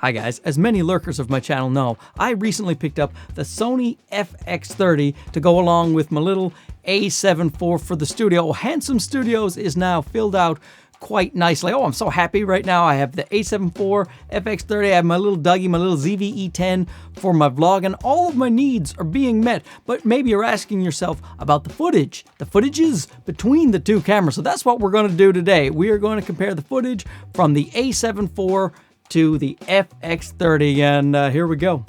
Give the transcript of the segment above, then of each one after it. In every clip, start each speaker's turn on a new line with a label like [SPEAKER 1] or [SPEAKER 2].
[SPEAKER 1] Hi guys, as many lurkers of my channel know, I recently picked up the Sony FX30 to go along with my little A7IV for the studio. Handsome Studios is now filled out quite nicely. Oh, I'm so happy right now. I have the A7IV, FX30, I have my little Dougie, my little ZV-E10 for my vlog, and all of my needs are being met. But maybe you're asking yourself about the footages between the two cameras. So that's what we're going to do today. We are going to compare the footage from the A7IV to the FX30, and here we go.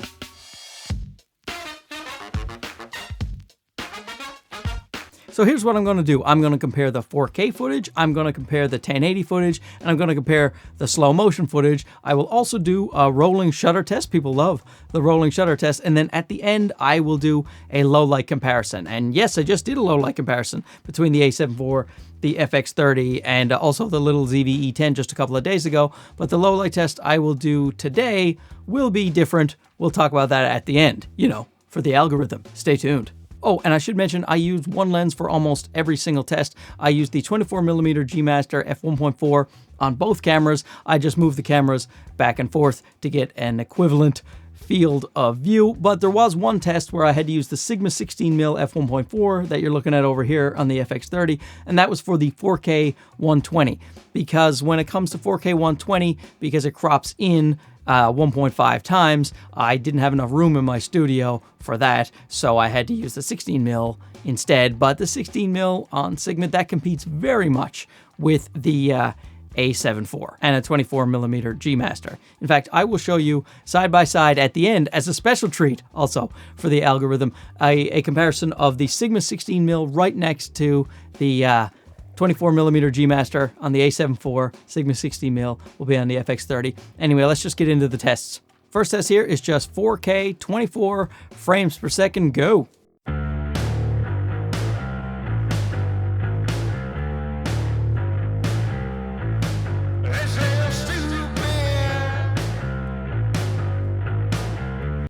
[SPEAKER 1] So here's what I'm going to do. I'm going to compare the 4K footage, I'm going to compare the 1080 footage, and I'm going to compare the slow motion footage. I will also do a rolling shutter test. People love the rolling shutter test. And then at the end, I will do a low light comparison. And yes, I just did a low light comparison between the A7IV, the FX30, and also the little ZV-E10 just a couple of days ago. But the low light test I will do today will be different. We'll talk about that at the end, you know, for the algorithm. Stay tuned. Oh, and I should mention, I use one lens for almost every single test. I use the 24mm G Master f1.4 on both cameras. I just move the cameras back and forth to get an equivalent field of view. But there was one test where I had to use the Sigma 16mm f1.4 that you're looking at over here on the FX30, and that was for the 4K 120. Because when it comes to 4K 120, because it crops in 1.5 times, I didn't have enough room in my studio for that, so I had to use the 16mm instead. But the 16mm on Sigma, that competes very much with the A7IV and a 24mm G Master. In fact, I will show you side by side at the end as a special treat also for the algorithm, a comparison of the Sigma 16mm right next to the 24mm G Master on the A7IV, Sigma 16mm will be on the FX30. Anyway, let's just get into the tests. First test here is just 4K, 24 frames per second, go.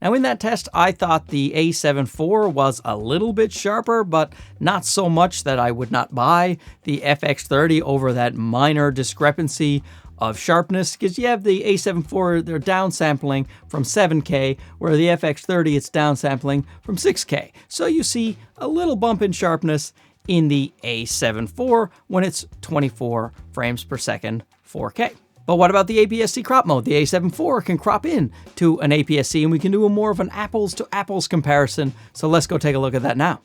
[SPEAKER 1] Now in that test, I thought the A7IV was a little bit sharper, but not so much that I would not buy the FX30 over that minor discrepancy of sharpness, because you have the A7IV, they're downsampling from 7K, where the FX30, it's downsampling from 6K. So you see a little bump in sharpness in the A7IV when it's 24 frames per second 4K. But what about the APS-C crop mode? The A7IV can crop in to an APS-C, and we can do a more of an apples to apples comparison. So let's go take a look at that now.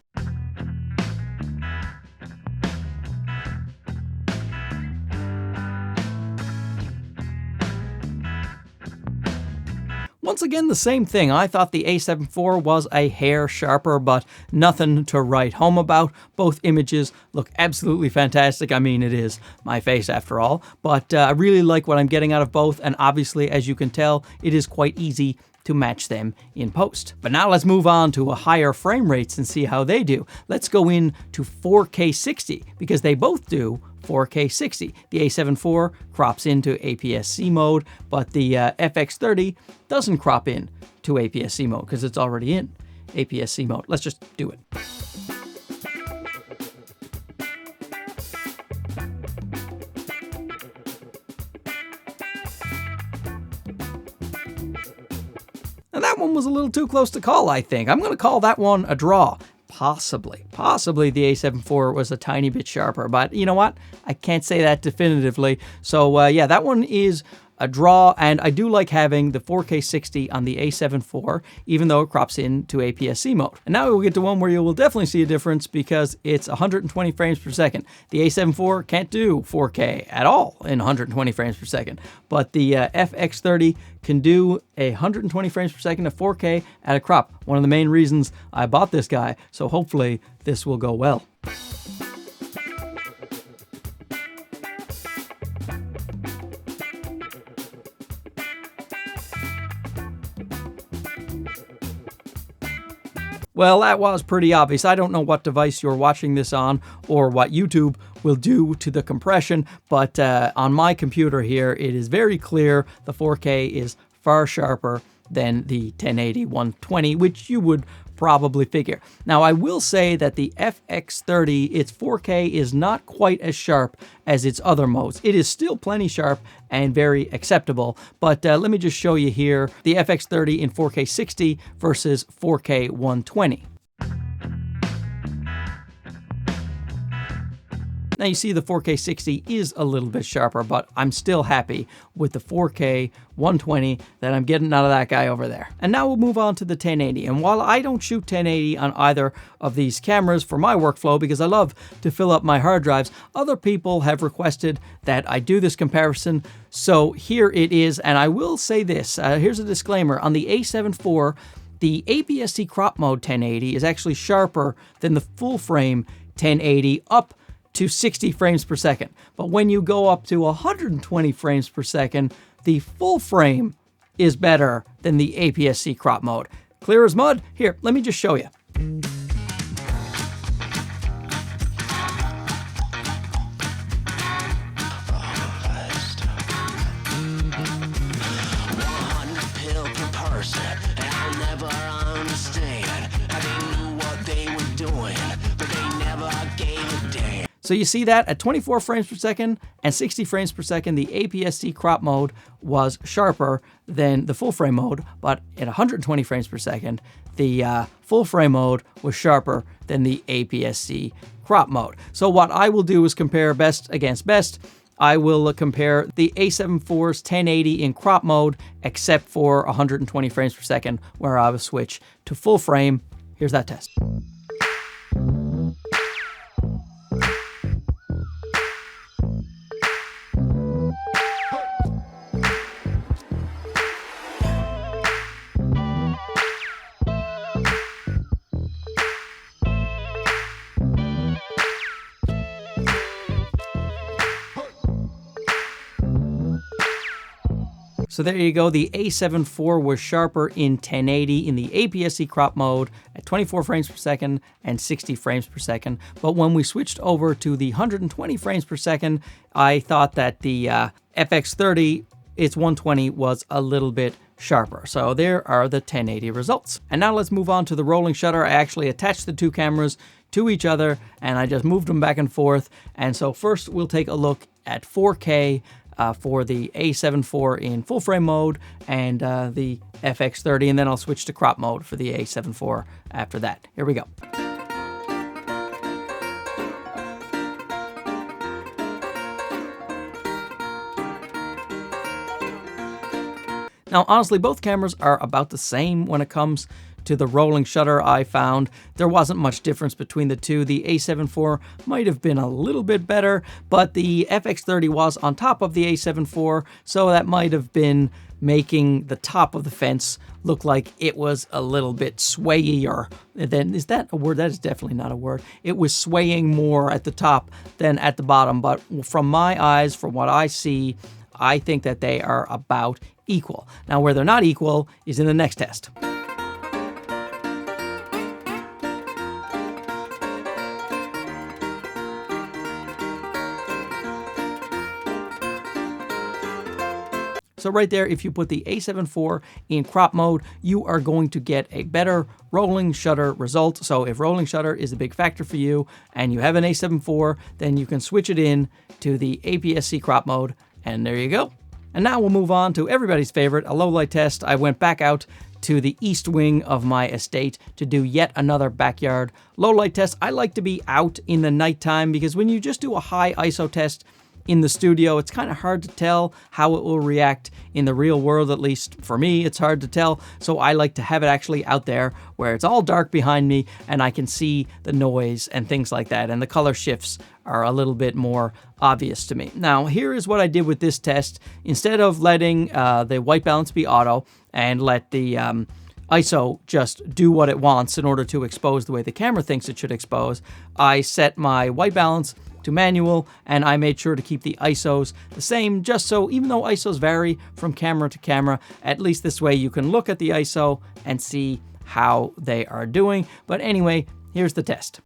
[SPEAKER 1] Once again, the same thing. I thought the A7IV was a hair sharper, but nothing to write home about. Both images look absolutely fantastic. I mean, it is my face after all, but I really like what I'm getting out of both. And obviously, as you can tell, it is quite easy to match them in post. But now let's move on to a higher frame rates and see how they do. Let's go in to 4K 60 because they both do 4K 60. The A7IV crops into APS-C mode, but the FX30 doesn't crop in to APS-C mode because it's already in APS-C mode. Let's just do it. And that one was a little too close to call, I think. I'm going to call that one a draw. Possibly the A7IV was a tiny bit sharper, but you know what? I can't say that definitively. So yeah, that one is a draw, and I do like having the 4K 60 on the A7IV, even though it crops into APS-C mode. And now we'll get to one where you will definitely see a difference because it's 120 frames per second. The A7IV can't do 4K at all in 120 frames per second, but the FX30 can do 120 frames per second of 4K at a crop. One of the main reasons I bought this guy, so hopefully this will go well. Well, that was pretty obvious. I don't know what device you're watching this on or what YouTube will do to the compression, but on my computer here, it is very clear the 4K is far sharper than the 1080 120, which you would probably figure. Now, I will say that the FX30, its 4K is not quite as sharp as its other modes. It is still plenty sharp and very acceptable, but let me just show you here the FX30 in 4K 60 versus 4K 120. Now you see the 4K 60 is a little bit sharper, but I'm still happy with the 4K 120 that I'm getting out of that guy over there. And now we'll move on to the 1080. And while I don't shoot 1080 on either of these cameras for my workflow because I love to fill up my hard drives, other people have requested that I do this comparison. So here it is, and I will say this, here's a disclaimer. On the A7IV, the APS-C crop mode 1080 is actually sharper than the full frame 1080 up to 60 frames per second. But when you go up to 120 frames per second, the full frame is better than the APS-C crop mode. Clear as mud? Here, let me just show you. So you see that at 24 frames per second and 60 frames per second, the APS-C crop mode was sharper than the full frame mode, but at 120 frames per second, the full frame mode was sharper than the APS-C crop mode. So what I will do is compare best against best. I will compare the A7IV's 1080 in crop mode, except for 120 frames per second, where I will switch to full frame. Here's that test. So there you go, the A7IV was sharper in 1080 in the APS-C crop mode at 24 frames per second and 60 frames per second. But when we switched over to the 120 frames per second, I thought that the FX30, its 120 was a little bit sharper. So there are the 1080 results. And now let's move on to the rolling shutter. I actually attached the two cameras to each other and I just moved them back and forth. And so first we'll take a look at 4K for the A7IV in full frame mode and the FX30, and then I'll switch to crop mode for the A7IV after that. Here we go. Now, honestly, both cameras are about the same when it comes to the rolling shutter. I found there wasn't much difference between the two. The A7IV might have been a little bit better, but the FX30 was on top of the A7IV, so that might have been making the top of the fence look like it was a little bit swayier. Then, is that a word? That is definitely not a word. It was swaying more at the top than at the bottom, but from my eyes, from what I see, I think that they are about equal. Now, where they're not equal is in the next test. So right there, if you put the A7IV in crop mode, you are going to get a better rolling shutter result. So if rolling shutter is a big factor for you and you have an A7IV, then you can switch it in to the APS-C crop mode, and there you go. And now we'll move on to everybody's favorite, a low light test. I went back out to the east wing of my estate to do yet another backyard low light test. I like to be out in the nighttime because when you just do a high ISO test in the studio, it's kind of hard to tell how it will react in the real world. At least for me, it's hard to tell. So I like to have it actually out there where it's all dark behind me and I can see the noise and things like that. And the color shifts are a little bit more obvious to me. Now, here is what I did with this test. Instead of letting the white balance be auto and let the ISO just do what it wants in order to expose the way the camera thinks it should expose, I set my white balance to manual, and I made sure to keep the ISOs the same, just so even though ISOs vary from camera to camera, at least this way you can look at the ISO and see how they are doing. But anyway, here's the test.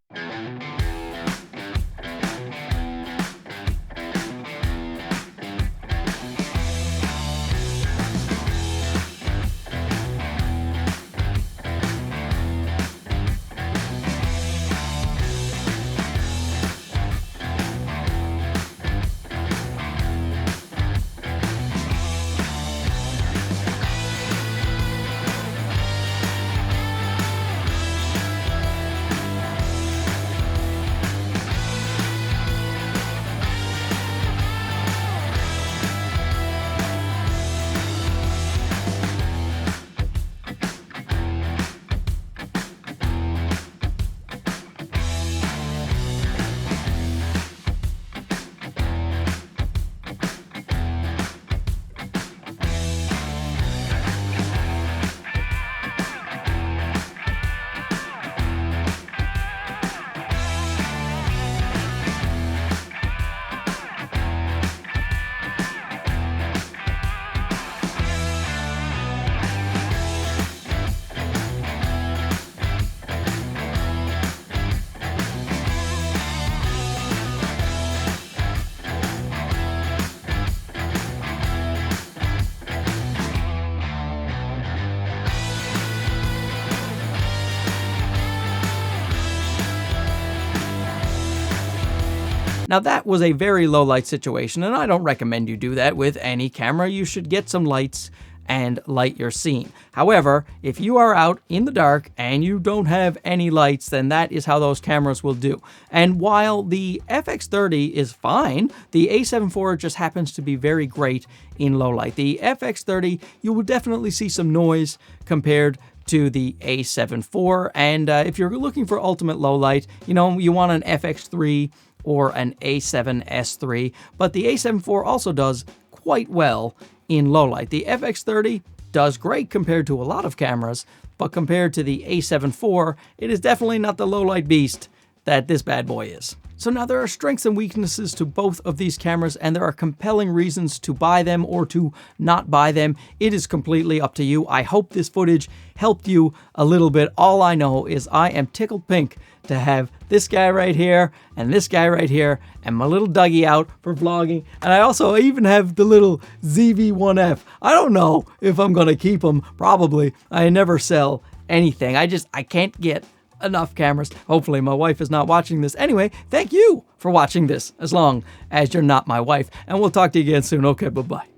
[SPEAKER 1] Now that was a very low light situation, and I don't recommend you do that with any camera. You should get some lights and light your scene. However, if you are out in the dark and you don't have any lights, then that is how those cameras will do. And while the FX30 is fine, the A7IV just happens to be very great in low light. The FX30, you will definitely see some noise compared to the A7IV, and if you're looking for ultimate low light, you know, you want an FX3 or an A7S3, but the A7IV also does quite well in low light. The FX30 does great compared to a lot of cameras, but compared to the A7IV, it is definitely not the low light beast that this bad boy is. So now there are strengths and weaknesses to both of these cameras, and there are compelling reasons to buy them or to not buy them. It is completely up to you. I hope this footage helped you a little bit. All I know is I am tickled pink to have this guy right here and this guy right here and my little Dougie out for vlogging. And I even have the little ZV-E10. I don't know if I'm going to keep them. Probably. I never sell anything. I can't get enough cameras. Hopefully my wife is not watching this. Anyway, thank you for watching this, as long as you're not my wife. And we'll talk to you again soon. Okay, bye-bye.